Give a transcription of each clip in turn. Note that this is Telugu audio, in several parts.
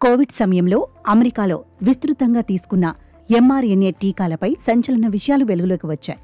కోవిడ్ సమయంలో అమెరికాలో విస్తృతంగా తీసుకున్న ఎంఆర్ఎన్ఏ టీకాలపై సంచలన విషయాలు వెలుగులోకి వచ్చాయి.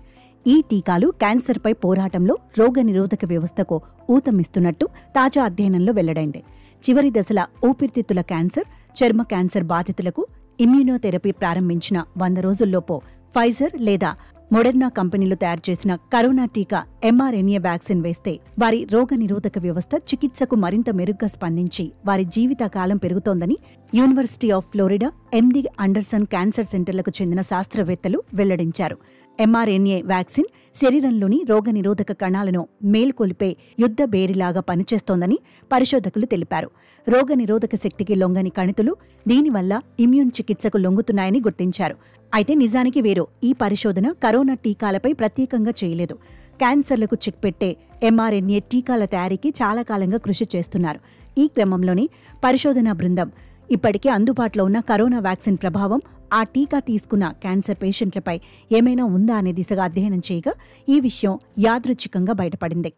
ఈ టీకాలు క్యాన్సర్పై పోరాటంలో రోగనిరోధక వ్యవస్థకు ఊతమిస్తున్నట్టు తాజా అధ్యయనంలో వెల్లడైంది. చివరి దశల ఊపిరితిత్తుల క్యాన్సర్, చర్మ క్యాన్సర్ బాధితులకు ఇమ్యూనోథెరపీ ప్రారంభించిన 100 రోజుల్లోపు ఫైజర్ లేదా మోడెర్నా కంపెనీలు తయారు చేసిన కరోనా టీకా ఎంఆర్ఎన్ఏ వ్యాక్సిన్ వేస్తే వారి రోగనిరోధక వ్యవస్థ చికిత్సకు మరింత మెరుగ్గా స్పందించి వారి జీవితకాలం పెరుగుతోందని university of Florida MD Anderson cancer సెంటర్లకు చెందిన శాస్త్రవేత్తలు వెల్లడించారు. ఎంఆర్ఎన్ఏ వ్యాక్సిన్ శరీరంలోని రోగనిరోధక కణాలను మేల్కొలిపే యుద్ధ బేరిలాగా పనిచేస్తోందని పరిశోధకులు తెలిపారు. రోగనిరోధక శక్తికి లొంగని కణితులు దీనివల్ల ఇమ్యూన్ చికిత్సకు లొంగుతున్నాయని గుర్తించారు. అయితే నిజానికి వీరు ఈ పరిశోధన కరోనా టీకాలపై ప్రత్యేకంగా చేయలేదు. క్యాన్సర్లకు చెక్ పెట్టే ఎంఆర్ఎన్ఏ టీకాల తయారీకి చాలా కాలంగా కృషి చేస్తున్నారు. ఈ క్రమంలోని పరిశోధనా బృందం ఇప్పటికే అందుబాటులో ఉన్న కరోనా వ్యాక్సిన్ ప్రభావం ఆ టీకా తీసుకున్న క్యాన్సర్ పేషెంట్లపై ఏమైనా ఉందా అనే దిశగా అధ్యయనం చేయగా ఈ విషయం యాదృచ్ఛికంగా బయటపడింది.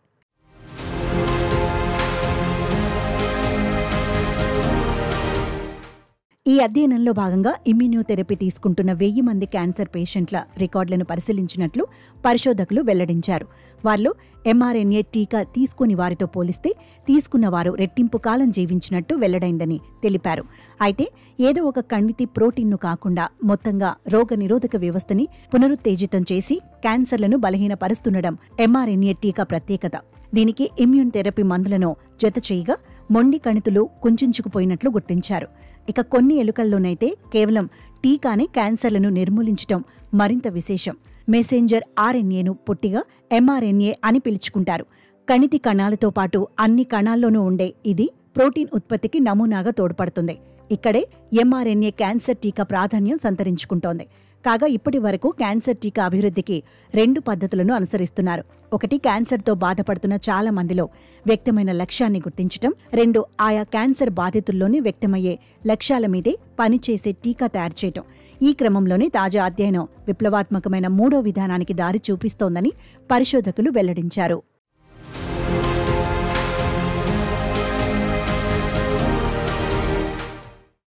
ఈ అధ్యయనంలో భాగంగా ఇమ్యూనోథెరపీ తీసుకుంటున్న 1000 మంది క్యాన్సర్ పేషెంట్ల రికార్డులను పరిశీలించినట్లు పరిశోధకులు వెల్లడించారు. వారిలో ఎంఆర్ఎన్ఏ టీకా తీసుకుని వారితో పోలిస్తే తీసుకున్న వారు రెట్టింపు కాలం జీవించినట్టు వెల్లడైందని తెలిపారు. అయితే ఏదో ఒక కణితి ప్రోటీన్ను కాకుండా మొత్తంగా రోగనిరోధక వ్యవస్థని పునరుత్తేజితం చేసి క్యాన్సర్లను బలహీనపరుస్తుండడం ఎంఆర్ఎన్ఏ టీకా ప్రత్యేకత. దీనికి ఇమ్యూన్ థెరపీ మందులను జత చేయగా మొండి కణితులు కుంచుకుపోయినట్లు గుర్తించారు. ఇక కొన్ని ఎలుకల్లోనైతే కేవలం టీకానే క్యాన్సర్లను నిర్మూలించడం మరింత విశేషం. మెసెంజర్ ఆర్ఎన్ఏను పొట్టిగా ఎంఆర్ఎన్ఏ అని పిలుచుకుంటారు. కణితి కణాలతో పాటు అన్ని కణాల్లోనూ ఉండే ఇది ప్రోటీన్ ఉత్పత్తికి నమూనాగా తోడ్పడుతుంది. ఇక్కడే ఎంఆర్ఎన్ఏ క్యాన్సర్ టీకా ప్రాధాన్యం సంతరించుకుంటోంది. కాగా ఇప్పటి వరకు క్యాన్సర్ టీకా అభివృద్ధికి 2 పద్ధతులను అనుసరిస్తున్నారు. ఒకటి, క్యాన్సర్తో బాధపడుతున్న చాలా మందిలో వ్యక్తమైన లక్ష్యాన్ని గుర్తించటం. 2, ఆయా క్యాన్సర్ బాధితుల్లోనే వ్యక్తమయ్యే లక్ష్యాల మీదే పనిచేసే టీకా తయారు చేయటం. ఈ క్రమంలోనే తాజా అధ్యయనం విప్లవాత్మకమైన 3వ విధానానికి దారి చూపిస్తోందని పరిశోధకులు వెల్లడించారు.